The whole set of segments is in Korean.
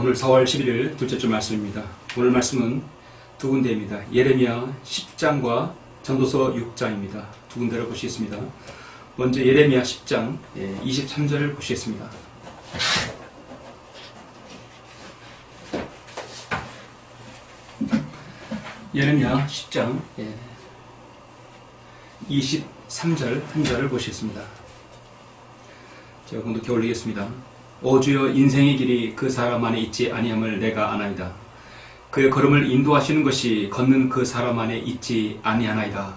오늘 4월 11일 둘째 주 말씀입니다. 오늘 말씀은 두 군데입니다. 예레미야 10장과 전도서 6장입니다. 두 군데를 보시겠습니다. 먼저 예레미야 10장 23절을 보시겠습니다. 예레미야 10장 23절 한 절을 보시겠습니다. 제가 공독해 올리겠습니다. 오 주여, 인생의 길이 그 사람 안에 있지 아니함을 내가 아나이다. 그의 걸음을 인도하시는 것이 걷는 그 사람 안에 있지 아니하나이다.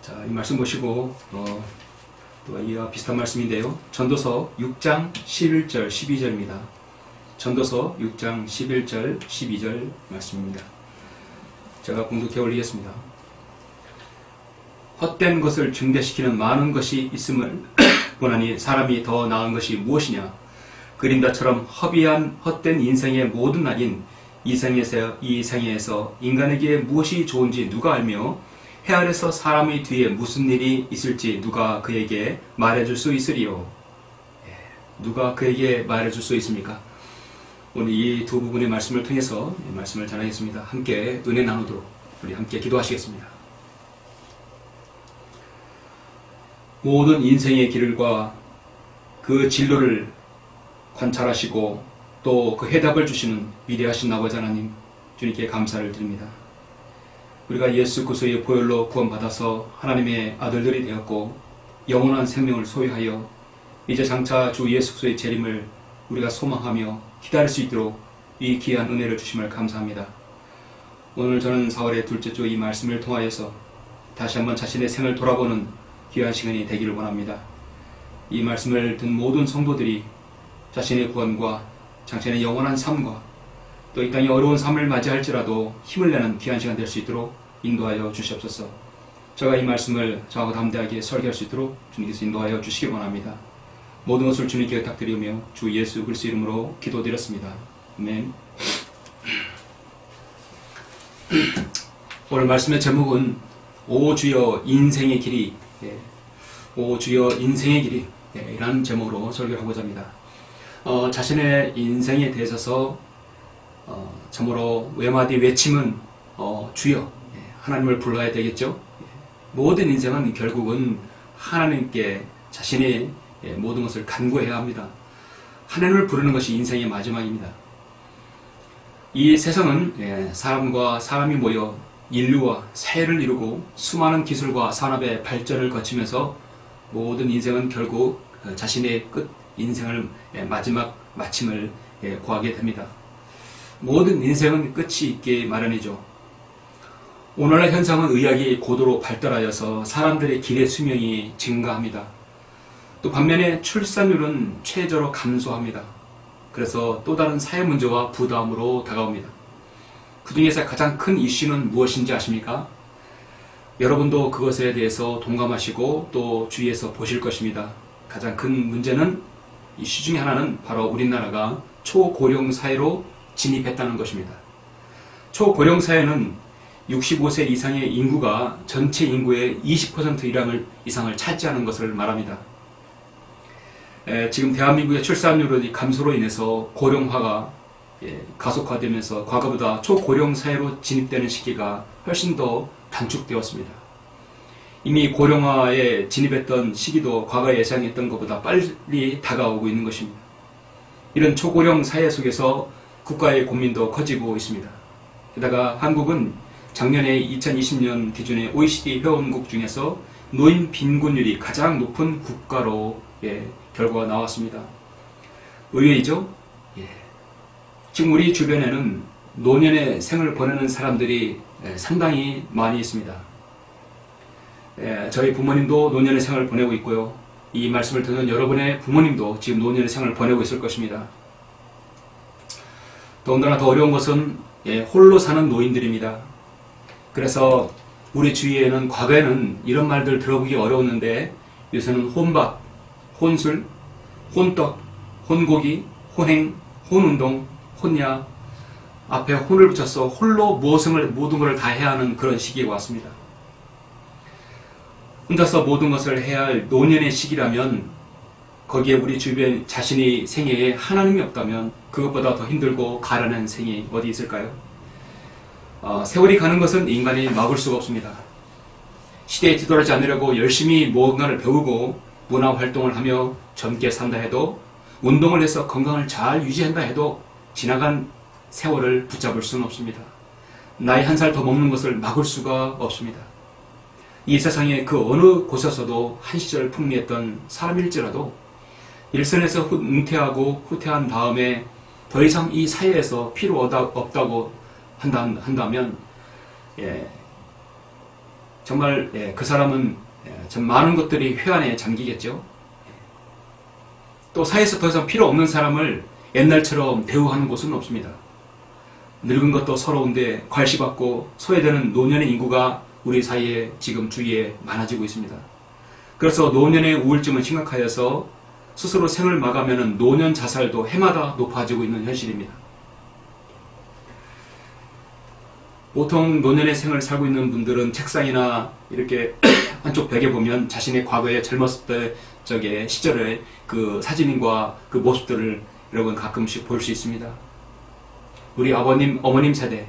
자, 이 말씀 보시고 또 이와 비슷한 말씀인데요. 전도서 6장 11절 12절입니다. 전도서 6장 11절 12절 말씀입니다. 제가 공독해 올리겠습니다. 헛된 것을 증대시키는 많은 것이 있음을 보나니 사람이 더 나은 것이 무엇이냐? 그림자처럼 허비한 헛된 인생의 모든 날인 이 생에서 인간에게 무엇이 좋은지 누가 알며 해 아래서 사람의 뒤에 무슨 일이 있을지 누가 그에게 말해줄 수 있으리요? 누가 그에게 말해줄 수 있습니까? 오늘 이 두 부분의 말씀을 통해서 말씀을 전하겠습니다. 함께 은혜 나누도록 우리 함께 기도하시겠습니다. 모든 인생의 길과 그 진로를 관찰하시고 또 그 해답을 주시는 위대하신 아버지 하나님, 주님께 감사를 드립니다. 우리가 예수 그리스도의 보혈로 구원받아서 하나님의 아들들이 되었고 영원한 생명을 소유하여 이제 장차 주 예수 그리스도의 재림을 우리가 소망하며 기다릴 수 있도록 이 귀한 은혜를 주심을 감사합니다. 오늘 저는 4월의 둘째 주 이 말씀을 통하여서 다시 한번 자신의 생을 돌아보는 귀한 시간이 되기를 원합니다. 이 말씀을 듣는 모든 성도들이 자신의 구원과 자신의 영원한 삶과 또 이 땅의 어려운 삶을 맞이할지라도 힘을 내는 귀한 시간 될 수 있도록 인도하여 주시옵소서. 제가 이 말씀을 저하고 담대하게 설교할 수 있도록 주님께서 인도하여 주시기 원합니다. 모든 것을 주님께 부탁드리며 주 예수 그리스도 이름으로 기도드렸습니다. 아멘. 오늘 말씀의 제목은 오 주여 인생의 길이, 오 주여 인생의 길이 라는 제목으로 설교를 하고자 합니다. 자신의 인생에 대해서 참으로 외마디 외침은 주여, 하나님을 불러야 되겠죠. 모든 인생은 결국은 하나님께 자신의 모든 것을 간구해야 합니다. 하나님을 부르는 것이 인생의 마지막입니다. 이 세상은 사람과 사람이 모여 인류와 사회를 이루고 수많은 기술과 산업의 발전을 거치면서 모든 인생은 결국 자신의 끝 인생을 마지막 마침을 구하게 됩니다. 모든 인생은 끝이 있기 마련이죠. 오늘날 현상은 의학이 고도로 발달하여서 사람들의 기대 수명이 증가합니다. 또 반면에 출산율은 최저로 감소합니다. 그래서 또 다른 사회 문제와 부담으로 다가옵니다. 그 중에서 가장 큰 이슈는 무엇인지 아십니까? 여러분도 그것에 대해서 동감하시고 또 주위에서 보실 것입니다. 가장 큰 문제는 이슈 중에 하나는 바로 우리나라가 초고령 사회로 진입했다는 것입니다. 초고령 사회는 65세 이상의 인구가 전체 인구의 20% 이상을 차지하는 것을 말합니다. 지금 대한민국의 출산율의 감소로 인해서 고령화가 가속화되면서 과거보다 초고령 사회로 진입되는 시기가 훨씬 더 단축되었습니다. 이미 고령화에 진입했던 시기도 과거 예상했던 것보다 빨리 다가오고 있는 것입니다. 이런 초고령 사회 속에서 국가의 고민도 커지고 있습니다. 게다가 한국은 작년에 2020년 기준의 OECD 회원국 중에서 노인 빈곤율이 가장 높은 국가로 결과가 나왔습니다. 의외이죠? 지금 우리 주변에는 노년의 생을 보내는 사람들이 상당히 많이 있습니다. 저희 부모님도 노년의 생을 보내고 있고요. 이 말씀을 듣는 여러분의 부모님도 지금 노년의 생을 보내고 있을 것입니다. 더군다나 더 어려운 것은 홀로 사는 노인들입니다. 그래서 우리 주위에는 과거에는 이런 말들 들어보기 어려웠는데 요새는 혼밥, 혼술, 혼떡, 혼고기, 혼행, 혼운동, 혼야 앞에 혼을 붙여서 홀로 모든 것을 다 해야 하는 그런 시기가 왔습니다. 혼자서 모든 것을 해야 할 노년의 시기라면 거기에 우리 주변 자신의 생애에 하나님이 없다면 그것보다 더 힘들고 가난한 생이 어디 있을까요? 세월이 가는 것은 인간이 막을 수가 없습니다. 시대에 뒤돌아지 않으려고 열심히 무언가를 배우고 문화활동을 하며 젊게 산다 해도, 운동을 해서 건강을 잘 유지한다 해도 지나간 세월을 붙잡을 수는 없습니다. 나이 한 살 더 먹는 것을 막을 수가 없습니다. 이 세상의 그 어느 곳에서도 한 시절 풍미했던 사람일지라도 일선에서 은퇴하고 후퇴한 다음에 더 이상 이 사회에서 필요 없다고 한다면 정말 그 사람은 참 많은 것들이 회한에 잠기겠죠. 또 사회에서 더 이상 필요 없는 사람을 옛날처럼 대우하는 곳은 없습니다. 늙은 것도 서러운데 괄시받고 소외되는 노년의 인구가 우리 사이에 지금 주위에 많아지고 있습니다. 그래서 노년의 우울증은 심각하여서 스스로 생을 마감하는 노년 자살도 해마다 높아지고 있는 현실입니다. 보통 노년의 생을 살고 있는 분들은 책상이나 이렇게 한쪽 벽에 보면 자신의 과거에 젊었을 때 시절의 그 사진과 그 모습들을 여러분 가끔씩 볼 수 있습니다. 우리 아버님, 어머님 세대,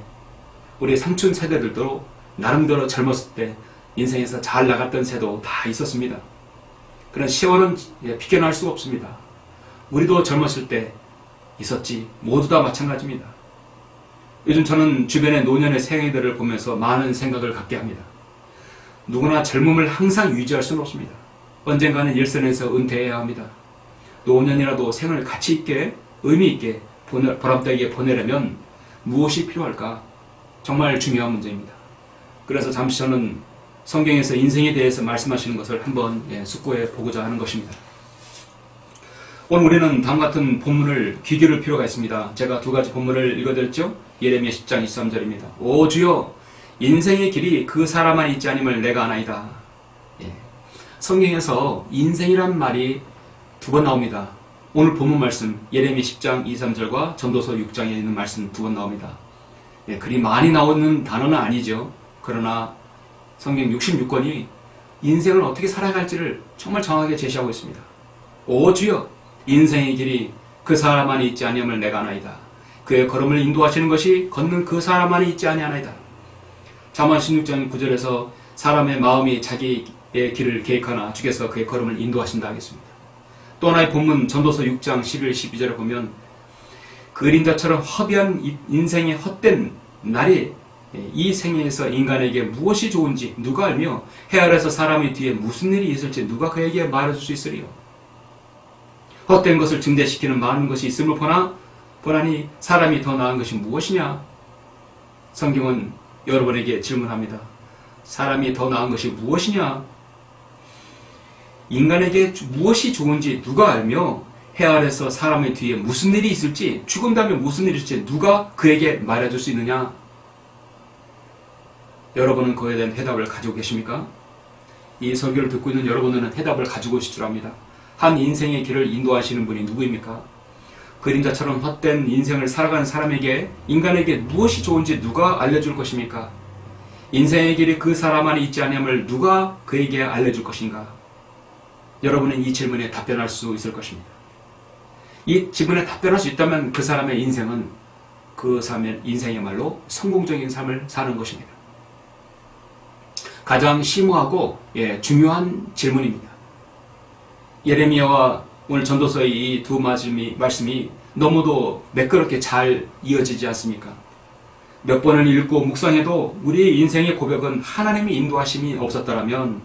우리 삼촌 세대들도 나름대로 젊었을 때 인생에서 잘 나갔던 세도 다 있었습니다. 그런 시월은 비껴날 수가 없습니다. 우리도 젊었을 때 있었지. 모두 다 마찬가지입니다. 요즘 저는 주변의 노년의 생애들을 보면서 많은 생각을 갖게 합니다. 누구나 젊음을 항상 유지할 수는 없습니다. 언젠가는 일선에서 은퇴해야 합니다. 노년이라도 생을 가치 있게, 의미 있게, 보람되게 보내려면 무엇이 필요할까? 정말 중요한 문제입니다. 그래서 잠시 저는 성경에서 인생에 대해서 말씀하시는 것을 한번 숙고해 보고자 하는 것입니다. 오늘 우리는 다음 같은 본문을 귀 기울일 필요가 있습니다. 제가 두 가지 본문을 읽어드렸죠. 예레미야 10장 23절입니다. 오 주여, 인생의 길이 그 사람 안에 있지 않음을 내가 아나이다. 성경에서 인생이란 말이 두 번 나옵니다. 오늘 본문 말씀 예레미야 10장 23절과 전도서 6장에 있는 말씀 두 번 나옵니다. 그리 많이 나오는 단어는 아니죠. 그러나 성경 66권이 인생을 어떻게 살아갈지를 정말 정확하게 제시하고 있습니다. 오 주여, 인생의 길이 그 사람 안에 있지 아니함을 내가 아나이다. 그의 걸음을 인도하시는 것이 걷는 그 사람 안에 있지 아니하나이다. 잠언 16장 9절에서 사람의 마음이 자기의 길을 계획하나 주께서 그의 걸음을 인도하신다 하겠습니다. 또 하나의 본문 전도서 6장 11, 12절에 보면 그림자처럼 허비한 인생의 헛된 날이 이 생애에서 인간에게 무엇이 좋은지 누가 알며 해 아래서 사람의 뒤에 무슨 일이 있을지 누가 그에게 말해줄 수 있으리요. 헛된 것을 증대시키는 많은 것이 있음을 보나니 사람이 더 나은 것이 무엇이냐? 성경은 여러분에게 질문합니다. 사람이 더 나은 것이 무엇이냐? 인간에게 무엇이 좋은지 누가 알며 해 아래서 사람의 뒤에 무슨 일이 있을지, 죽은 다음에 무슨 일이 있을지 누가 그에게 말해줄 수 있느냐? 여러분은 그에 대한 해답을 가지고 계십니까? 이 설교를 듣고 있는 여러분은 해답을 가지고 있을 줄 압니다. 한 인생의 길을 인도하시는 분이 누구입니까? 그림자처럼 헛된 인생을 살아가는 사람에게, 인간에게 무엇이 좋은지 누가 알려줄 것입니까? 인생의 길이 그 사람 안에 있지 않음을 누가 그에게 알려줄 것인가? 여러분은 이 질문에 답변할 수 있을 것입니다. 이 질문에 답변할 수 있다면 그 사람의 인생은 그 사람의 인생이야말로 성공적인 삶을 사는 것입니다. 가장 심오하고 중요한 질문입니다. 예레미야와 오늘 전도서의 이 두 말씀이 너무도 매끄럽게 잘 이어지지 않습니까? 몇 번을 읽고 묵상해도 우리의 인생의 고백은 하나님의 인도하심이 없었다면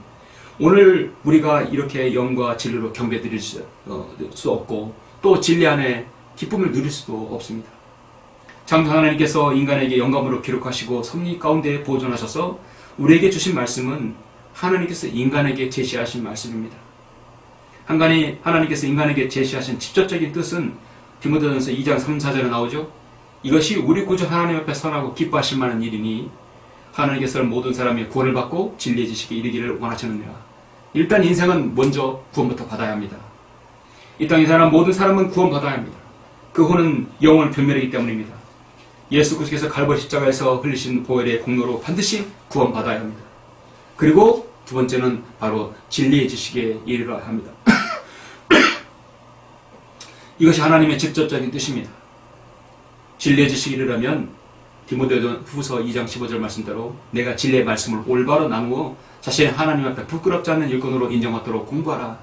오늘 우리가 이렇게 영과 진리로 경배드릴 수 없고 또 진리 안에 기쁨을 누릴 수도 없습니다. 창조 하나님께서 인간에게 영감으로 기록하시고 섭리 가운데 보존하셔서 우리에게 주신 말씀은 하나님께서 인간에게 제시하신 말씀입니다. 하나님께서 인간에게 제시하신 직접적인 뜻은 디모데전서 2장 3, 4절에 나오죠. 이것이 우리 구주 하나님 앞에 선하고 기뻐하실 만한 일이니 하나님께서 모든 사람이 구원을 받고 진리의 지식에 이르기를 원하시느니라. 일단 인생은 먼저 구원부터 받아야 합니다. 이 땅에 사는 모든 사람은 구원받아야 합니다. 그 후는 영혼을 변멸하기 때문입니다. 예수 그리스도께서 갈보리 십자가에서 흘리신 보혈의 공로로 반드시 구원받아야 합니다. 그리고 두 번째는 바로 진리의 지식에 이르러야 합니다. 이것이 하나님의 직접적인 뜻입니다. 진리의 지식이 이르려면 디모데 후서 2장 15절 말씀대로 내가 진리의 말씀을 올바로 나누어 자신의 하나님 앞에 부끄럽지 않는 일꾼으로 인정받도록 공부하라.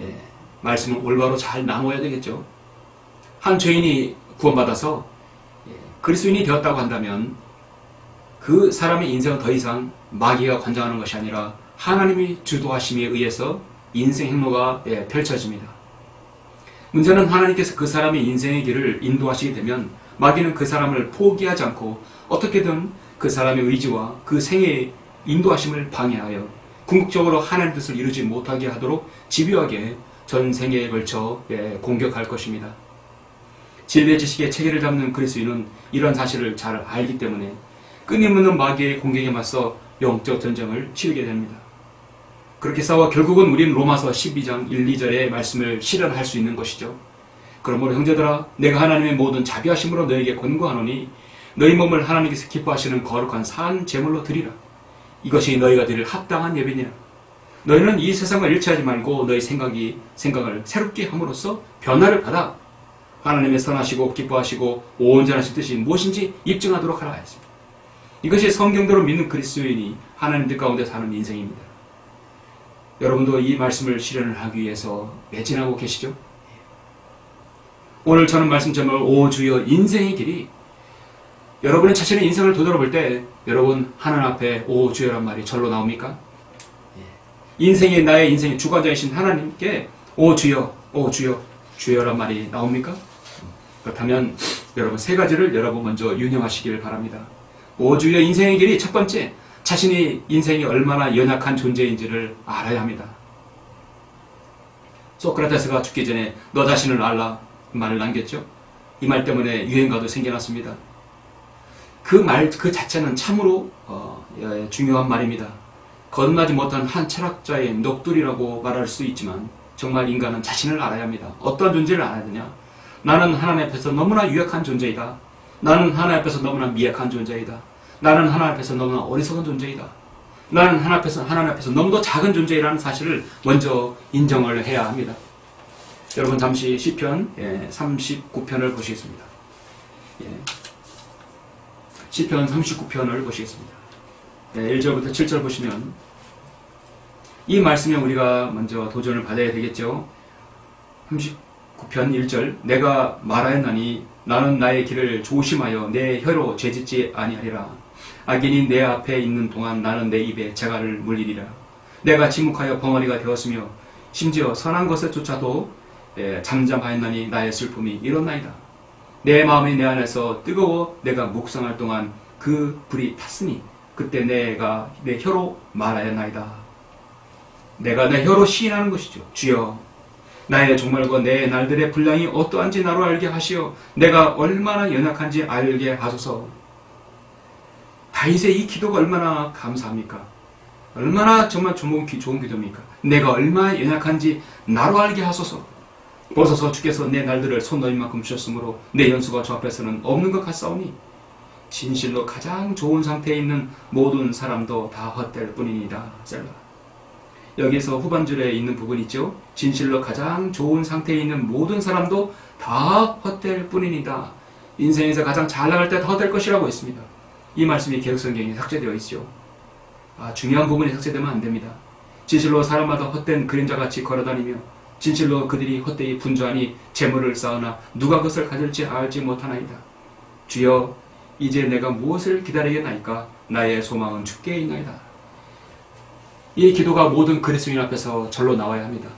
예, 말씀을 올바로 잘 나누어야 되겠죠. 한 죄인이 구원받아서 그리스도인이 되었다고 한다면 그 사람의 인생은 더 이상 마귀가 관장하는 것이 아니라 하나님이 주도하심에 의해서 인생 행로가 펼쳐집니다. 문제는 하나님께서 그 사람의 인생의 길을 인도하시게 되면 마귀는 그 사람을 포기하지 않고 어떻게든 그 사람의 의지와 그 생애의 인도하심을 방해하여 궁극적으로 하나님의 뜻을 이루지 못하게 하도록 집요하게 전 생애에 걸쳐 공격할 것입니다. 진리의 지식의 체계를 잡는 그리스도인은 이런 사실을 잘 알기 때문에 끊임없는 마귀의 공격에 맞서 영적 전쟁을 치르게 됩니다. 그렇게 싸워 결국은 우리는 로마서 12장 1, 2절의 말씀을 실현할 수 있는 것이죠. 그러므로 형제들아 내가 하나님의 모든 자비하심으로 너에게 권고하노니 너희 몸을 하나님께서 기뻐하시는 거룩한 산 제물로 드리라. 이것이 너희가 드릴 합당한 예배니라. 너희는 이 세상을 일치하지 말고 너희 생각을 새롭게 함으로써 변화를 받아 하나님의 선하시고 기뻐하시고 온전하신 뜻이 무엇인지 입증하도록 하라 했습니다. 이것이 성경대로 믿는 그리스도인이 하나님 뜻 가운데 사는 인생입니다. 여러분도 이 말씀을 실현을 하기 위해서 매진하고 계시죠? 오늘 저는 말씀 제목을 오 주여 인생의 길이, 여러분의 자신의 인생을 되돌아볼 때 여러분 하나님 앞에 오 주여란 말이 절로 나옵니까? 인생의 나의 인생의 주관자이신 하나님께 오 주여 주여란 말이 나옵니까? 그렇다면 여러분 세 가지를 여러분 먼저 유념하시길 바랍니다. 오 주여 인생의 길이, 첫 번째, 자신이 인생이 얼마나 연약한 존재인지를 알아야 합니다. 소크라테스가 죽기 전에 너 자신을 알라 말을 남겼죠. 이 말 때문에 유행가도 생겨났습니다. 그 말 그 자체는 참으로 중요한 말입니다. 거듭나지 못한 한 철학자의 넋두리라고 말할 수 있지만 정말 인간은 자신을 알아야 합니다. 어떠한 존재를 알아야 되냐? 나는 하나님 앞에서 너무나 유약한 존재이다. 나는 하나님 앞에서 너무나 미약한 존재이다. 나는 하나님 앞에서 너무나 어리석은 존재이다. 나는 하나님 앞에서 너무도 작은 존재이라는 사실을 먼저 인정을 해야 합니다. 여러분 잠시 시편 39편을 보시겠습니다. 시편 39편을 보시겠습니다. 1절부터 7절 보시면 이 말씀에 우리가 먼저 도전을 받아야 되겠죠. 39편 1절 내가 말하였나니 나는 나의 길을 조심하여 내 혀로 죄짓지 아니하리라. 악인이 내 앞에 있는 동안 나는 내 입에 재갈을 물리리라. 내가 침묵하여 벙어리가 되었으며 심지어 선한 것에 쫓아도 잠잠하였나니 나의 슬픔이 일어나이다. 내 마음이 내 안에서 뜨거워 내가 묵상할 동안 그 불이 탔으니 그때 내가 내 혀로 말하였나이다. 내가 내 혀로 시인하는 것이죠. 주여 나의 종말과 내 날들의 분량이 어떠한지 나로 알게 하시어 내가 얼마나 연약한지 알게 하소서. 다윗의 이 기도가 얼마나 감사합니까? 얼마나 정말 좋은 기도입니까? 내가 얼마나 연약한지 나로 알게 하소서. 벗어서 주께서 내 날들을 손 넣을 만큼 주셨으므로 내 연수가 저 앞에서는 없는 것 같사오니 진실로 가장 좋은 상태에 있는 모든 사람도 다 헛될 뿐이니이다. 셀라. 여기에서 후반줄에 있는 부분 있죠. 진실로 가장 좋은 상태에 있는 모든 사람도 다 헛될 뿐이니이다. 인생에서 가장 잘 나갈 때 다 헛될 것이라고 했습니다. 이 말씀이 개혁성경에 삭제되어 있죠. 중요한 부분이 삭제되면 안 됩니다. 진실로 사람마다 헛된 그림자같이 걸어다니며 진실로 그들이 헛되이 분주하니 재물을 쌓으나 누가 그것을 가질지 알지 못하나이다. 주여 이제 내가 무엇을 기다리겠나이까? 나의 소망은 주께 있나이다. 이 기도가 모든 그리스도인 앞에서 절로 나와야 합니다.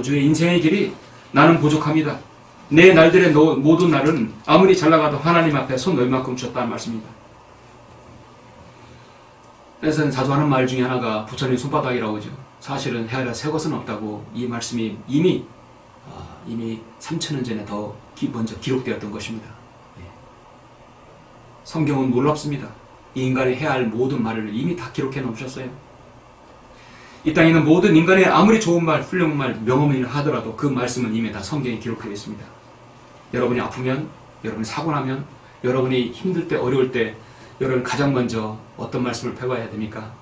주의 인생의 길이 나는 부족합니다. 내 날들의 모든 날은 아무리 잘나가도 하나님 앞에 손 놓을 만큼 주셨다는 말씀입니다. 그래서 자주 하는 말 중에 하나가 부처님 손바닥이라고 하죠. 사실은 헤아려 새 것은 없다고 이 말씀이 이미 3000년 전에 더 먼저 기록되었던 것입니다. 성경은 놀랍습니다. 이 인간이 해야 할 모든 말을 이미 다 기록해 놓으셨어요. 이 땅에 있는 모든 인간의 아무리 좋은 말, 훌륭한 말, 명언을 하더라도 그 말씀은 이미 다 성경에 기록되어 있습니다. 여러분이 아프면, 여러분이 사고 나면, 여러분이 힘들 때, 어려울 때 여러분 가장 먼저 어떤 말씀을 펴봐야 됩니까?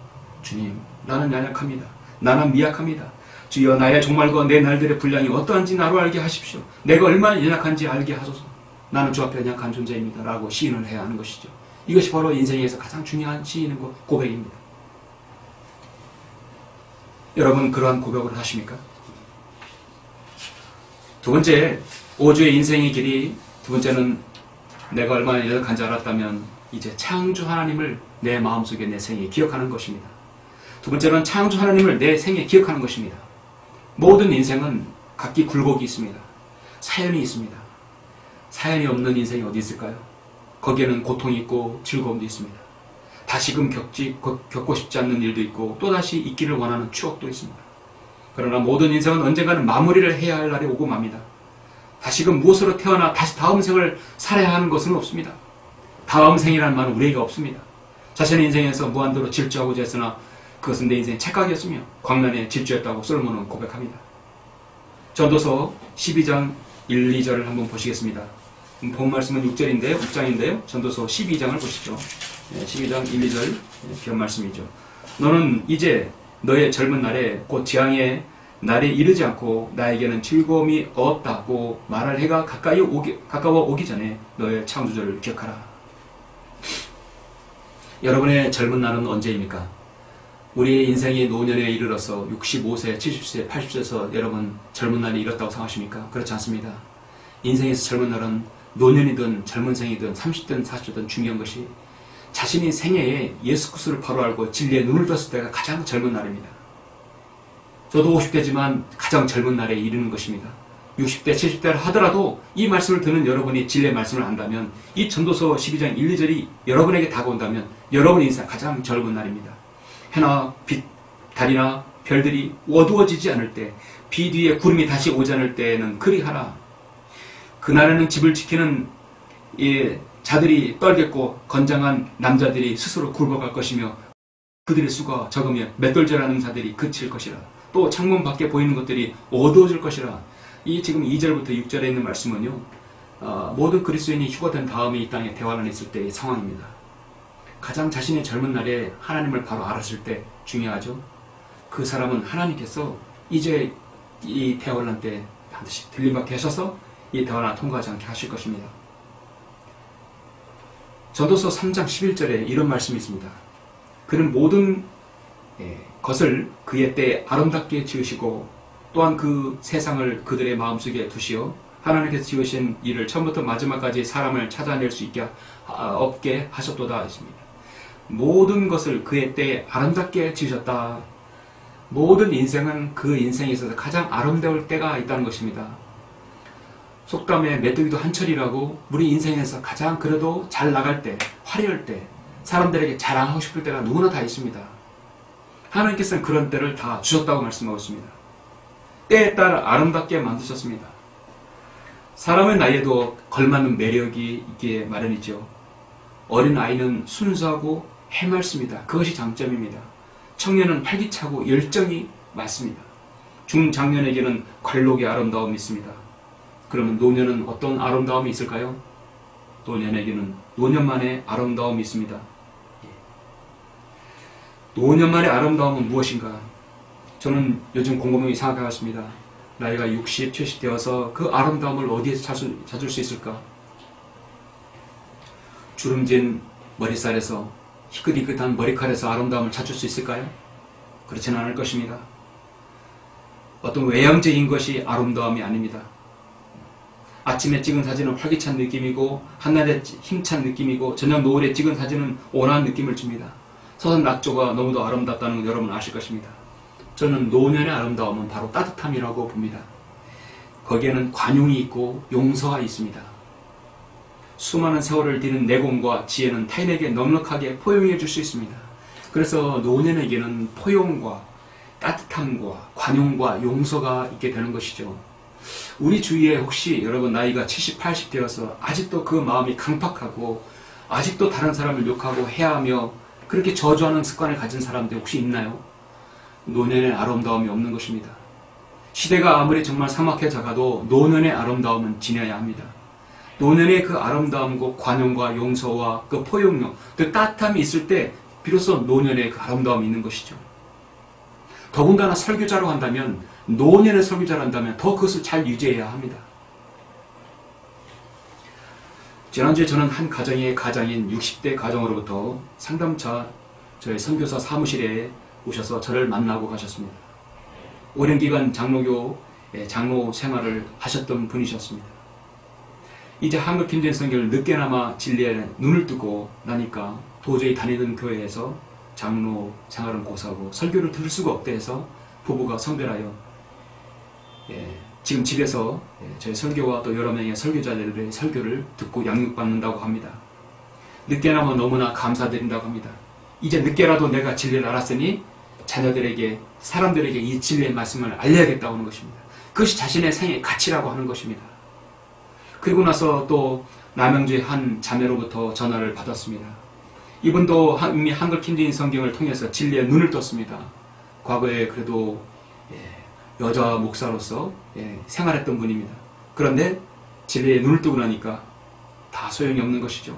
주님, 나는 연약합니다. 나는 미약합니다. 주여 나의 종말과 내 날들의 분량이 어떠한지 나로 알게 하십시오. 내가 얼마나 연약한지 알게 하소서. 나는 주 앞에 연약한 존재입니다. 라고 시인을 해야 하는 것이죠. 이것이 바로 인생에서 가장 중요한 시인의 고백입니다. 여러분 그러한 고백을 하십니까? 두 번째, 5주의 인생의 길이, 두 번째는 내가 얼마나 연약한지 알았다면 이제 창조 하나님을 내 마음속에 내 생에 기억하는 것입니다. 두 번째는 창조 하나님을 내 생에 기억하는 것입니다. 모든 인생은 각기 굴곡이 있습니다. 사연이 있습니다. 사연이 없는 인생이 어디 있을까요? 거기에는 고통이 있고 즐거움도 있습니다. 다시금 겪고 싶지 않는 일도 있고 또다시 있기를 원하는 추억도 있습니다. 그러나 모든 인생은 언젠가는 마무리를 해야 할 날이 오고 맙니다. 다시금 무엇으로 태어나 다시 다음 생을 살아야 하는 것은 없습니다. 다음 생이라는 말은 우리에게 없습니다. 자신의 인생에서 무한대로 질주하고자 했으나 그것은 내 인생의 착각이었으며 광란에 질주했다고 솔로몬은 고백합니다. 전도서 12장 1, 2절을 한번 보시겠습니다. 본 말씀은 6장인데요. 전도서 12장을 보시죠. 12장 1, 2절 기한 말씀이죠. 너는 이제 너의 젊은 날에 곧 재앙의 날이 이르지 않고 나에게는 즐거움이 없다고 말할 해가 가까워 오기 전에 너의 창조주를 기억하라. 여러분의 젊은 날은 언제입니까? 우리의 인생이 노년에 이르러서 65세, 70세, 80세에서 여러분 젊은 날이 이렇다고 생각하십니까? 그렇지 않습니다. 인생에서 젊은 날은 노년이든 젊은 생이든 30든 40든 중요한 것이 자신이 생애에 예수 그리스도를 바로 알고 진리에 눈을 떴을 때가 가장 젊은 날입니다. 저도 50대지만 가장 젊은 날에 이르는 것입니다. 60대, 70대를 하더라도 이 말씀을 듣는 여러분이 진리의 말씀을 안다면 이 전도서 12장 1, 2절이 여러분에게 다가온다면 여러분의 인생 가장 젊은 날입니다. 해나 빛, 달이나 별들이 어두워지지 않을 때, 비 뒤에 구름이 다시 오지 않을 때에는 그리하라. 그날에는 집을 지키는 자들이 떨겠고 건장한 남자들이 스스로 굴복할 것이며 그들의 수가 적으면 맷돌질하는 자들이 그칠 것이라. 또 창문 밖에 보이는 것들이 어두워질 것이라. 이 지금 2절부터 6절에 있는 말씀은요, 모든 그리스도인이 휴거된 다음에 이 땅에 대환란에 있을 때의 상황입니다. 가장 자신의 젊은 날에 하나님을 바로 알았을 때 중요하죠. 그 사람은 하나님께서 이제 이 대환란 때 반드시 들림받게 하셔서 이 대환란을 통과하지 않게 하실 것입니다. 전도서 3장 11절에 이런 말씀이 있습니다. 그는 모든 것을 그의 때에 아름답게 지으시고 또한 그 세상을 그들의 마음속에 두시어 하나님께서 지으신 일을 처음부터 마지막까지 사람을 찾아낼 수 없게 하셨도다 하십니다. 모든 것을 그의 때에 아름답게 지으셨다. 모든 인생은 그 인생에 있어서 가장 아름다울 때가 있다는 것입니다. 속담에 메뚜기도 한철이라고 우리 인생에서 가장 그래도 잘 나갈 때, 화려할 때, 사람들에게 자랑하고 싶을 때가 누구나 다 있습니다. 하나님께서는 그런 때를 다 주셨다고 말씀하고 있습니다. 때에 따라 아름답게 만드셨습니다. 사람의 나이에도 걸맞는 매력이 있기에 마련이죠. 어린 아이는 순수하고 해맑습니다. 그것이 장점입니다. 청년은 활기차고 열정이 많습니다. 중장년에게는 관록의 아름다움이 있습니다. 그러면 노년은 어떤 아름다움이 있을까요? 노년에게는 노년만의 아름다움이 있습니다. 노년만의 아름다움은 무엇인가? 저는 요즘 곰곰이 생각해봤습니다. 나이가 60, 70 되어서 그 아름다움을 어디에서 찾을 수 있을까? 주름진 머리살에서 희끗희끗한 머리칼에서 아름다움을 찾을 수 있을까요? 그렇지는 않을 것입니다. 어떤 외형적인 것이 아름다움이 아닙니다. 아침에 찍은 사진은 활기찬 느낌이고 한낮에 힘찬 느낌이고 저녁 노을에 찍은 사진은 온화한 느낌을 줍니다. 서선 낙조가 너무도 아름답다는 건 여러분 아실 것입니다. 저는 노년의 아름다움은 바로 따뜻함이라고 봅니다. 거기에는 관용이 있고 용서가 있습니다. 수많은 세월을 뒤는 내공과 지혜는 타인에게 넉넉하게 포용해 줄 수 있습니다. 그래서 노년에게는 포용과 따뜻함과 관용과 용서가 있게 되는 것이죠. 우리 주위에 혹시 여러분 나이가 70, 80 되어서 아직도 그 마음이 강팍하고 아직도 다른 사람을 욕하고 해하며 그렇게 저주하는 습관을 가진 사람들 혹시 있나요? 노년의 아름다움이 없는 것입니다. 시대가 아무리 정말 삭막해 작아도 노년의 아름다움은 지녀야 합니다. 노년의 그 아름다움과 관용과 용서와 그 포용력, 그 따뜻함이 있을 때 비로소 노년의 그 아름다움이 있는 것이죠. 더군다나 설교자로 한다면, 노년의 설교자로 한다면 더 그것을 잘 유지해야 합니다. 지난주에 저는 한 가정의 가장인 60대 가정으로부터 상담차 저희 선교사 사무실에 오셔서 저를 만나고 가셨습니다. 오랜 기간 장로 생활을 하셨던 분이셨습니다. 이제 한글 김대현 선교를 늦게나마 진리에 눈을 뜨고 나니까 도저히 다니던 교회에서 장로 생활은 고사하고 설교를 들을 수가 없대 해서 부부가 성별하여 지금 집에서 저희 설교와 또 여러 명의 설교자들의 설교를 듣고 양육받는다고 합니다. 늦게나마 너무나 감사드린다고 합니다. 이제 늦게라도 내가 진리를 알았으니 자녀들에게, 사람들에게 이 진리의 말씀을 알려야겠다고 하는 것입니다. 그것이 자신의 생의 가치라고 하는 것입니다. 그리고 나서 또 남양주의 한 자매로부터 전화를 받았습니다. 이분도 이미 한글 킴진 성경을 통해서 진리에 눈을 떴습니다. 과거에 그래도 여자 목사로서 생활했던 분입니다. 그런데 진리에 눈을 뜨고 나니까 다 소용이 없는 것이죠.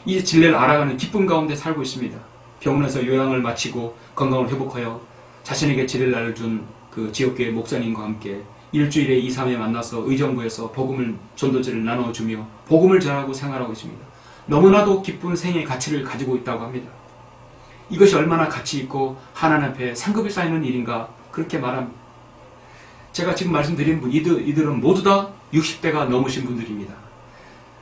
이 진리를 알아가는 기쁨 가운데 살고 있습니다. 병원에서 요양을 마치고 건강을 회복하여 자신에게 진리를 알려준 그 지역교회 목사님과 함께 일주일에 2, 3회 만나서 의정부에서 복음을, 전도지를 나눠주며 복음을 전하고 생활하고 있습니다. 너무나도 기쁜 생의 가치를 가지고 있다고 합니다. 이것이 얼마나 가치 있고 하나님 앞에 상급이 쌓이는 일인가 그렇게 말합니다. 제가 지금 말씀드린 분, 이들은 모두 다 60대가 넘으신 분들입니다.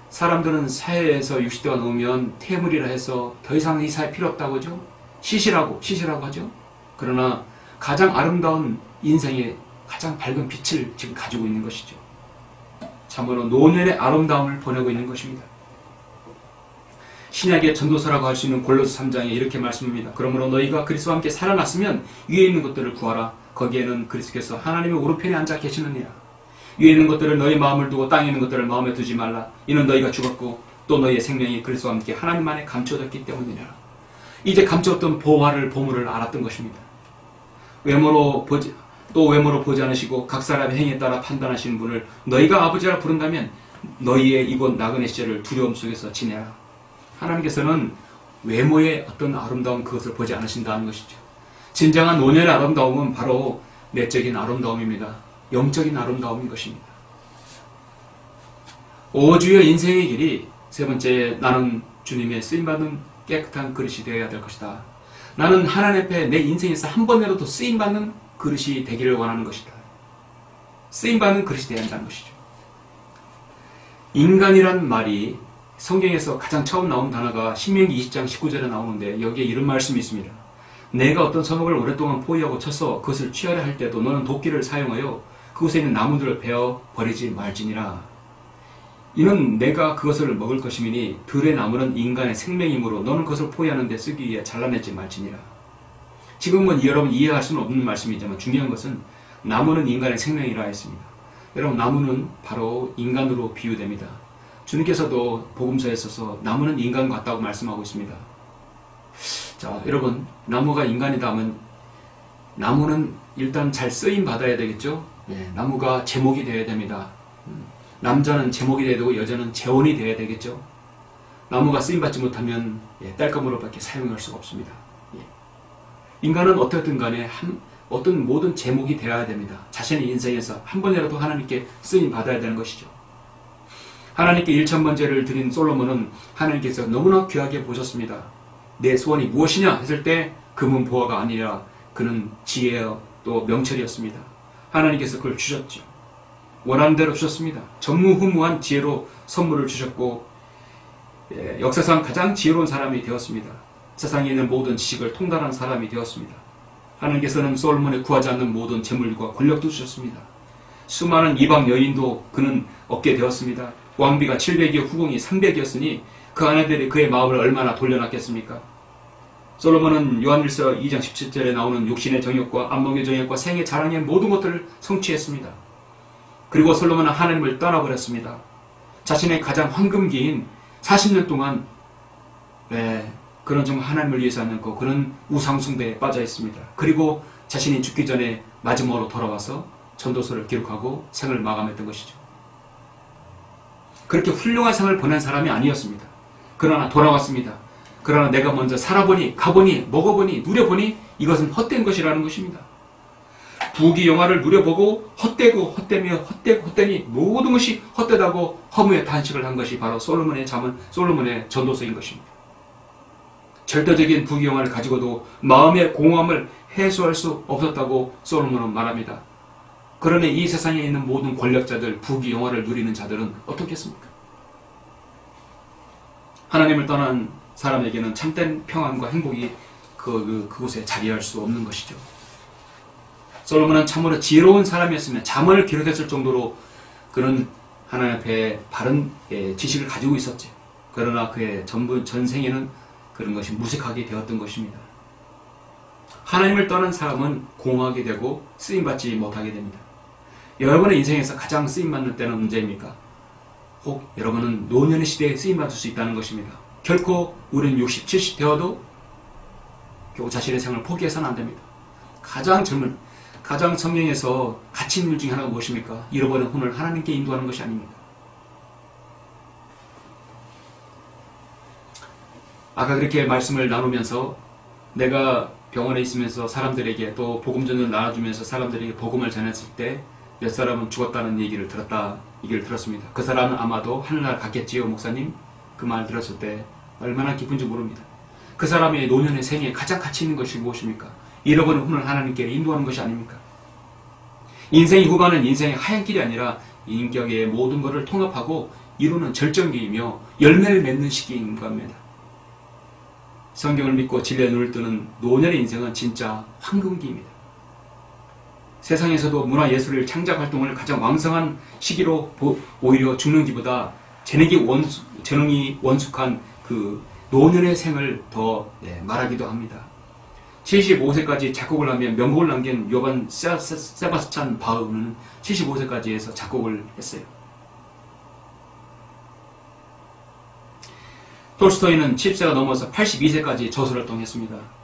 사람들은 사회에서 60대가 넘으면 퇴물이라 해서 더 이상 이 사회 필요 없다고 하죠. 시시라고 하죠. 그러나 가장 아름다운 인생의 가장 밝은 빛을 지금 가지고 있는 것이죠. 참으로 노년의 아름다움을 보내고 있는 것입니다. 신약의 전도서라고 할 수 있는 골로새 3장에 이렇게 말씀합니다. 그러므로 너희가 그리스도와 함께 살아났으면 위에 있는 것들을 구하라. 거기에는 그리스도께서 하나님의 오른편에 앉아 계시느니라. 위에 있는 것들을 너희 마음을 두고 땅에 있는 것들을 마음에 두지 말라. 이는 너희가 죽었고 또 너희의 생명이 그리스도와 함께 하나님 안에 감춰졌기 때문이라. 이제 감춰졌던 보물을 알았던 것입니다. 외모로 보지 않으시고 각 사람의 행위에 따라 판단하시는 분을 너희가 아버지라 부른다면 너희의 이곳 나그네 시절을 두려움 속에서 지내라. 하나님께서는 외모의 어떤 아름다운 그것을 보지 않으신다는 것이죠. 진정한 노년의 아름다움은 바로 내적인 아름다움입니다. 영적인 아름다움인 것입니다. 오 주여 인생의 길이, 세 번째, 나는 주님의 쓰임받는 깨끗한 그릇이 되어야 될 것이다. 나는 하나님 앞에 내 인생에서 한 번이라도 쓰임받는 그릇이 되기를 원하는 것이다. 쓰임받는 그릇이 되어야 한다는 것이죠. 인간이란 말이 성경에서 가장 처음 나온 단어가 신명기 20장 19절에 나오는데 여기에 이런 말씀이 있습니다. 내가 어떤 성읍을 오랫동안 포위하고 쳐서 그것을 취하려 할 때도 너는 도끼를 사용하여 그곳에 있는 나무들을 베어 버리지 말지니라. 이는 내가 그것을 먹을 것이미니 들의 나무는 인간의 생명이므로 너는 그것을 포위하는 데 쓰기 위해 잘라내지 말지니라. 지금은 여러분 이해할 수는 없는 말씀이지만 중요한 것은 나무는 인간의 생명이라 했습니다. 여러분, 나무는 바로 인간으로 비유됩니다. 주님께서도 복음서에 있어서 나무는 인간 같다고 말씀하고 있습니다. 자, 여러분, 나무가 인간이다 하면 나무는 일단 잘 쓰임 받아야 되겠죠? 나무가 제목이 되어야 됩니다. 남자는 제목이 되어야 되고 여자는 재혼이 되어야 되겠죠? 나무가 쓰임 받지 못하면 딸감으로밖에 사용할 수가 없습니다. 인간은 어떻든 간에 어떤 모든 제목이 되어야 됩니다. 자신의 인생에서 한 번이라도 하나님께 쓰임 받아야 되는 것이죠. 하나님께 1,000번제를 드린 솔로몬은 하나님께서 너무나 귀하게 보셨습니다. 내 소원이 무엇이냐 했을 때 금은 보화가 아니라 그는 지혜와 또 명철이었습니다. 하나님께서 그걸 주셨죠. 원하는 대로 주셨습니다. 전무후무한 지혜로 선물을 주셨고 역사상 가장 지혜로운 사람이 되었습니다. 세상에 있는 모든 지식을 통달한 사람이 되었습니다. 하나님께서는 솔로몬에 구하지 않는 모든 재물과 권력도 주셨습니다. 수많은 이방 여인도 그는 얻게 되었습니다. 왕비가 700이요 후궁이 300이었으니 그 아내들이 그의 마음을 얼마나 돌려놨겠습니까? 솔로몬은 요한일서 2장 17절에 나오는 육신의 정욕과 안목의 정욕과 생의 자랑의 모든 것들을 성취했습니다. 그리고 솔로몬은 하나님을 떠나버렸습니다. 자신의 가장 황금기인 40년 동안 그는 정말 하나님을 위해서 하는 거 그는 우상숭배에 빠져 있습니다. 그리고 자신이 죽기 전에 마지막으로 돌아와서 전도서를 기록하고 생을 마감했던 것이죠. 그렇게 훌륭한 생을 보낸 사람이 아니었습니다. 그러나 돌아왔습니다. 그러나 내가 먼저 살아보니 가보니 먹어보니 누려보니 이것은 헛된 것이라는 것입니다. 부귀 영화를 누려보고 헛되고 헛되며 헛되고 헛되니 모든 것이 헛되다고 허무의 탄식을 한 것이 바로 솔로몬의 전도서인 것입니다. 절대적인 부귀 영화를 가지고도 마음의 공허함을 해소할 수 없었다고 솔로몬은 말합니다. 그러니 이 세상에 있는 모든 권력자들, 부귀 영화를 누리는 자들은 어떻겠습니까? 하나님을 떠난 사람에게는 참된 평안과 행복이 그곳에 자리할 수 없는 것이죠. 솔로몬은 참으로 지혜로운 사람이었으면 잠언을 기록했을 정도로 그는 하나님 앞에 바른 지식을 가지고 있었지. 그러나 그의 전생에는 그런 것이 무색하게 되었던 것입니다. 하나님을 떠난 사람은 공허하게 되고 쓰임받지 못하게 됩니다. 여러분의 인생에서 가장 쓰임받는 때는 언제입니까? 혹 여러분은 노년의 시대에 쓰임받을 수 있다는 것입니다. 결코 우리는 60, 70 되어도 결국 자신의 생을 포기해서는 안 됩니다. 가장 성경에서 가치 있는 일 중에 하나가 무엇입니까? 잃어버린 혼을 하나님께 인도하는 것이 아닙니까? 아까 그렇게 말씀을 나누면서 내가 병원에 있으면서 사람들에게 또 복음전을 나눠주면서 사람들에게 복음을 전했을 때 몇 사람은 죽었다는 얘기를 들었습니다. 그 사람은 아마도 하늘나라 갔겠지요, 목사님? 그 말 들었을 때 얼마나 기쁜지 모릅니다. 그 사람의 노년의 생에 가장 가치 있는 것이 무엇입니까? 잃어버린 혼을 하나님께 인도하는 것이 아닙니까? 인생의 후반은 인생의 하얀 길이 아니라 인격의 모든 것을 통합하고 이루는 절정기이며 열매를 맺는 시기인 겁니다. 성경을 믿고 진리의 눈을 뜨는 노년의 인생은 진짜 황금기입니다. 세상에서도 문화예술의 창작 활동을 가장 왕성한 시기로 오히려 죽는기보다 재능이 원숙한 그 노년의 생을 더 말하기도 합니다. 75세까지 작곡을 하며 명곡을 남긴 요반 세바스찬 바흐는 75세까지 해서 작곡을 했어요. 톨스토이는 70세가 넘어서 82세까지 저술 활동했습니다.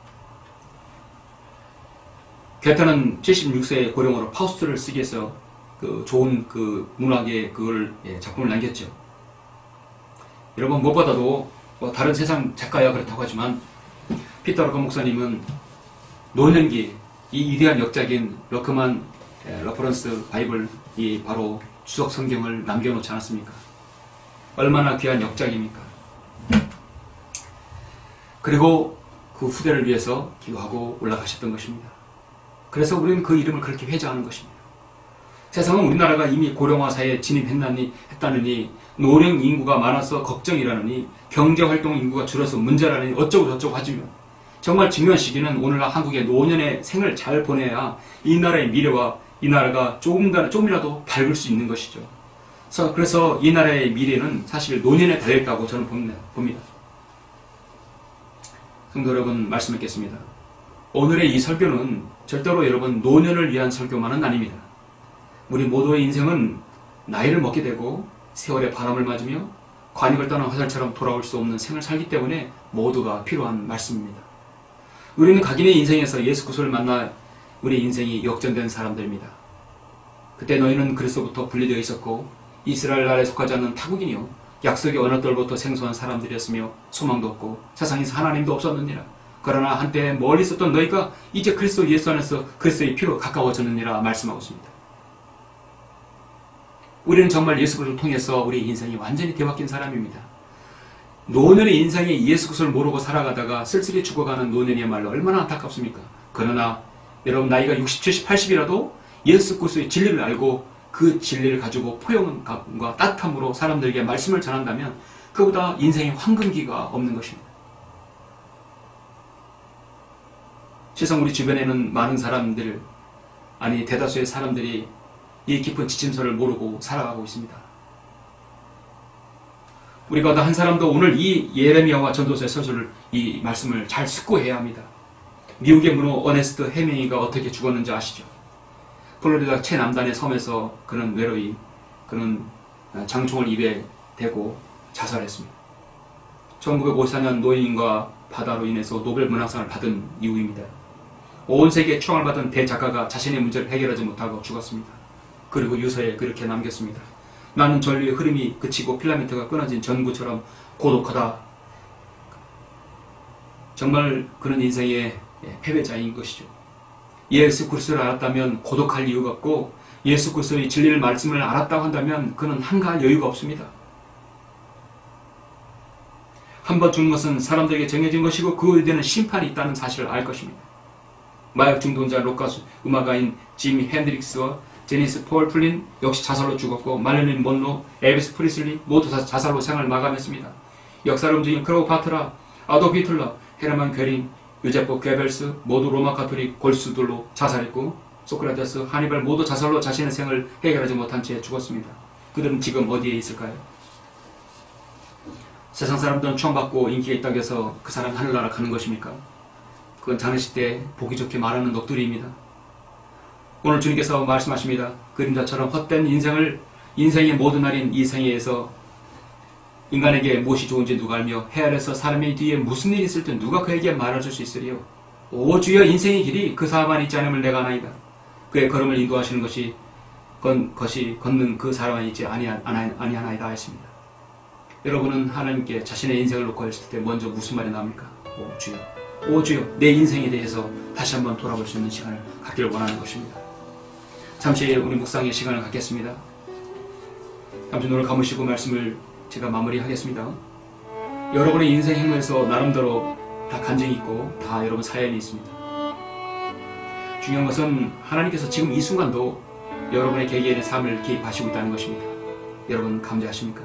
괴테는 76세의 고령으로 파우스트를 쓰기 위해서 좋은 문학의 작품을 남겼죠. 여러분 무엇보다도 다른 세상 작가야 그렇다고 하지만 피터 러커 목사님은 노년기 이 위대한 역작인 러크만 레퍼런스 바이블 이 바로 주석 성경을 남겨놓지 않았습니까? 얼마나 귀한 역작입니까? 그리고 그 후대를 위해서 기도하고 올라가셨던 것입니다. 그래서 우리는 그 이름을 그렇게 회자하는 것입니다. 세상은 우리나라가 이미 고령화사에 진입했다느니 노령 인구가 많아서 걱정이라느니 경제활동 인구가 줄어서 문제라느니 어쩌고 저쩌고 하지만 정말 중요한 시기는 오늘날 한국의 노년의 생을 잘 보내야 이 나라의 미래와 이 나라가 조금이라도 밝을 수 있는 것이죠. 그래서 이 나라의 미래는 사실 노년에 달려있다고 저는 봅니다. 성도 여러분 말씀 읽겠습니다. 오늘의 이 설교는 절대로 여러분 노년을 위한 설교만은 아닙니다. 우리 모두의 인생은 나이를 먹게 되고 세월의 바람을 맞으며 관익을 떠난 화살처럼 돌아올 수 없는 생을 살기 때문에 모두가 필요한 말씀입니다. 우리는 각인의 인생에서 예수 그리스도를 만나 우리 인생이 역전된 사람들입니다. 그때 너희는 그리스도부터 분리되어 있었고 이스라엘 나라에 속하지 않는 타국이니요 약속의 언어들부터 생소한 사람들이었으며 소망도 없고 세상에서 하나님도 없었느니라. 그러나 한때 멀리 있었던 너희가 이제 그리스도 예수 안에서 그리스도의 피로 가까워졌느니라 말씀하고 있습니다. 우리는 정말 예수 그리스도를 통해서 우리 인생이 완전히 뒤바뀐 사람입니다. 노년의 인생에 예수 그리스도를 모르고 살아가다가 쓸쓸히 죽어가는 노년이야말로 얼마나 안타깝습니까? 그러나 여러분 나이가 60, 70, 80이라도 예수 그리스도의 진리를 알고 그 진리를 가지고 포용과 따뜻함으로 사람들에게 말씀을 전한다면 그보다 인생의 황금기가 없는 것입니다. 세상 우리 주변에는 많은 사람들, 아니 대다수의 사람들이 이 깊은 지침서를 모르고 살아가고 있습니다. 우리가 한 사람도 오늘 이 예레미야와 전도서의 서술을 이 말씀을 잘 숙고해야 합니다. 미국의 문호 어네스트 헤밍이가 어떻게 죽었는지 아시죠? 플로리다 최남단의 섬에서 그는 외로이 그는 장총을 입에 대고 자살했습니다. 1954년 노인과 바다로 인해서 노벨 문학상을 받은 이후입니다. 온 세계에 추앙을 받은 대작가가 자신의 문제를 해결하지 못하고 죽었습니다. 그리고 유서에 그렇게 남겼습니다. 나는 전류의 흐름이 그치고 필라멘트가 끊어진 전구처럼 고독하다. 정말 그런 인생에 패배자인 것이죠. 예수 그리스도를 알았다면 고독할 이유가 없고, 예수 그리스도의 진리를 말씀을 알았다고 한다면 그는 한가할 여유가 없습니다. 한번 죽는 것은 사람들에게 정해진 것이고 그에 대한 심판이 있다는 사실을 알 것입니다. 마약 중독자 로카스 음악가인 지미 핸드릭스와 제니스 폴 플린 역시 자살로 죽었고, 말릴린 먼로, 엘비스 프리슬리 모두 자살로 생을 마감했습니다. 역사를 움직인 클레오파트라, 아도프 히틀러, 헤르만 괴링, 유제프 게벨스 모두 로마 가톨릭 골수들로 자살했고, 소크라테스, 하니발 모두 자살로 자신의 생을 해결하지 못한 채 죽었습니다. 그들은 지금 어디에 있을까요? 세상 사람들은 추앙받고 인기가 있다고 해서 그 사람 하늘나라 가는 것입니까? 그건 장례식 때 보기 좋게 말하는 넋두리입니다. 오늘 주님께서 말씀하십니다. 그림자처럼 헛된 인생의 모든 날인 이 생애에서 인간에게 무엇이 좋은지 누가 알며 해 아래서 사람의 뒤에 무슨 일이 있을 때 누가 그에게 말해줄 수 있으리요? 오 주여, 인생의 길이 그 사람만 있지 않음을 내가 아나이다. 그의 걸음을 인도하시는 것이 걷는 그 사람만 있지 아니하나이다 하였습니다. 여러분은 하나님께 자신의 인생을 놓고 했을 때 먼저 무슨 말이 나옵니까? 오 주여, 오 주여, 내 인생에 대해서 다시 한번 돌아볼 수 있는 시간을 갖기를 원하는 것입니다. 잠시 우리 묵상의 시간을 갖겠습니다. 잠시 눈을 감으시고 말씀을 제가 마무리하겠습니다. 여러분의 인생 행로에서 나름대로 다 간증이 있고 다 여러분 사연이 있습니다. 중요한 것은 하나님께서 지금 이 순간도 여러분의 개개인의 삶을 개입하시고 있다는 것입니다. 여러분 감지하십니까?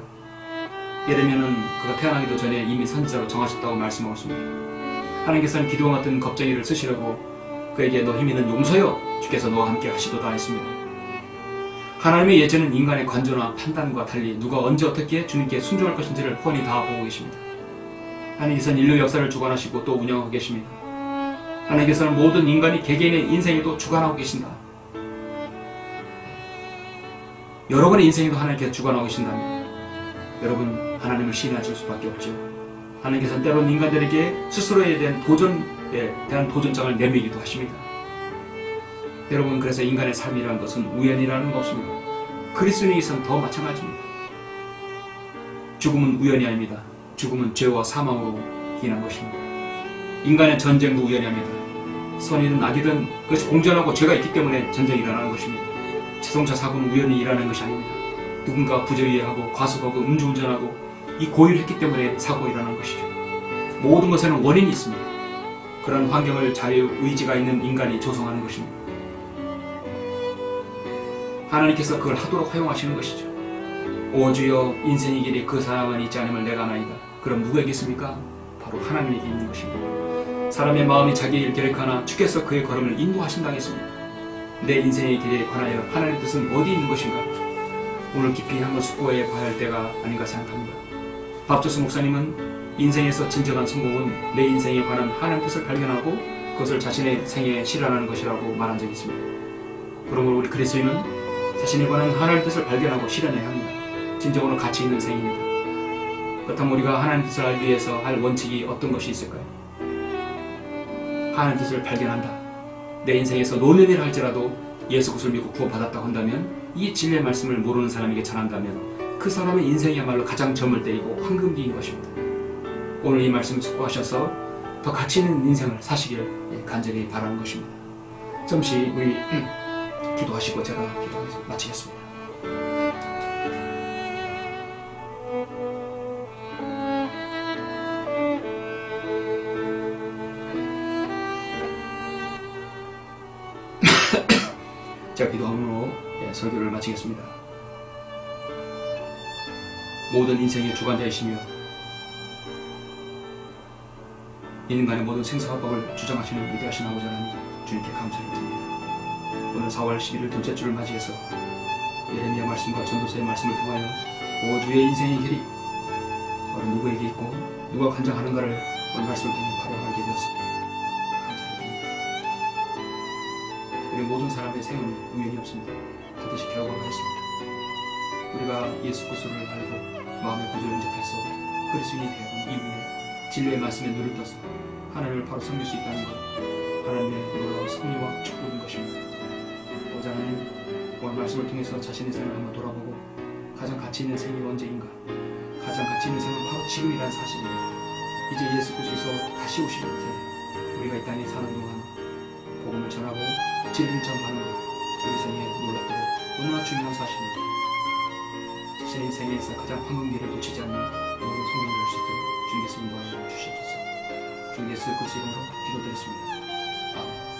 예레미야는 그가 태어나기도 전에 이미 선지자로 정하셨다고 말씀하셨습니다. 하나님께서는 기도와 같은 겁쟁이를 쓰시려고 그에게 너 힘 있는 용서여, 주께서 너와 함께 하시도다 했습니다. 하나님의 예제는 인간의 관조나 판단과 달리 누가 언제 어떻게 주님께 순종할 것인지를 훤히 다 보고 계십니다. 하나님께서는 인류 역사를 주관하시고 또 운영하고 계십니다. 하나님께서는 모든 인간이 개개인의 인생에도 주관하고 계신다. 여러분의 인생에도 하나님께서 주관하고 계신다면 여러분 하나님을 신뢰하실 수밖에 없죠. 하나님께서는 때로는 인간들에게 스스로에 대한 도전장을 내밀기도 하십니다. 여러분, 그래서 인간의 삶이라는 것은 우연이라는 거 없습니다. 그리스도인에게서는 더 마찬가지입니다. 죽음은 우연이 아닙니다. 죽음은 죄와 사망으로 인한 것입니다. 인간의 전쟁도 우연이 아닙니다. 선이든 악이든 그것이 공존하고 죄가 있기 때문에 전쟁이 일어나는 것입니다. 자동차 사고는 우연히 일어나는 것이 아닙니다. 누군가 부정이해하고 과속하고 음주운전하고 이 고의를 했기 때문에 사고가 일어나는 것이죠. 모든 것에는 원인이 있습니다. 그런 환경을 자유의지가 있는 인간이 조성하는 것입니다. 하나님께서 그걸 하도록 허용하시는 것이죠. 오 주여, 인생의 길이 그 사람만 있지 않음을 내가 아나이다. 그럼 누구에게 있습니까? 바로 하나님에게 있는 것입니다. 사람의 마음이 자기의 길을 계획하나 주께서 그의 걸음을 인도하신다 했습니다. 내 인생의 길에 관하여 하나님의 뜻은 어디 있는 것인가? 오늘 깊이 한번 숙고해 봐야 할 때가 아닌가 생각합니다. 밥조수 목사님은 인생에서 진정한 성공은 내 인생에 관한 하나님의 뜻을 발견하고 그것을 자신의 생애에 실현하는 것이라고 말한 적이 있습니다. 그러므로 우리 그리스도인은 자신에 관한 하나님의 뜻을 발견하고 실현해야 합니다. 진정으로 가치 있는 생입니다. 그렇다면 우리가 하나님의 뜻을 알기 위해서 할 원칙이 어떤 것이 있을까요? 하나님의 뜻을 발견한다. 내 인생에서 노년이라 할지라도 예수 그리스도를 믿고 구원받았다고 한다면, 이 진리의 말씀을 모르는 사람에게 전한다면 그 사람의 인생이야말로 가장 저물 때이고 황금기인 것입니다. 오늘 이 말씀 숙고하셔서 더 가치 있는 인생을 사시길 간절히 바라는 것입니다. 잠시 우리 기도하시고 제가 기도하겠습니다. 마치겠습니다. 제가 기도함으로 설교를 마치겠습니다. 모든 인생의 주관자이시며 인간의 모든 생사화법을 주장하시는 위대하신 아버지 하나님, 주님께 감사를 드립니다. 오늘 4월 11일 둘째 주를 맞이해서 예레미야 말씀과 전도서의 말씀을 통하여 오 주의 인생의 길이 어느 누구에게 있고 누가 관장하는가를 오늘 말씀을 통해 바로 알게 되었습니다. 감사드립니다. 우리 모든 사람의 생은 우연이 없습니다. 반드시 결과가 있습니다. 우리가 예수 그리스도를 알고 마음의 구주를 인접해서 그리스도인이 되어본 이후에 진리의 말씀에 눈을 떠서 하나님을 바로 섬길 수 있다는 것, 하나님의 놀라운 섭리와 축복인 것입니다. 오직 하나님, 오늘 말씀을 통해서 자신의 삶을 한번 돌아보고 가장 가치 있는 생이 언제인가, 가장 가치 있는 생은 바로 지금이라는 사실입니다. 이제 예수 그리스도께서 다시 오실 때 우리 우리가 이 땅에 사는 동안 복음을 전하고 진리를 전하는 우리 생의 놀랍도록 너무나 중요한 사실입니다. 자신의 인생에서 가장 황금기를 놓치지 않는 모든 성공을 할 수 있도록 주님께서 인도하여 주시옵소서. 주님 예수 그리스도 이름으로 기도드렸습니다. 아멘.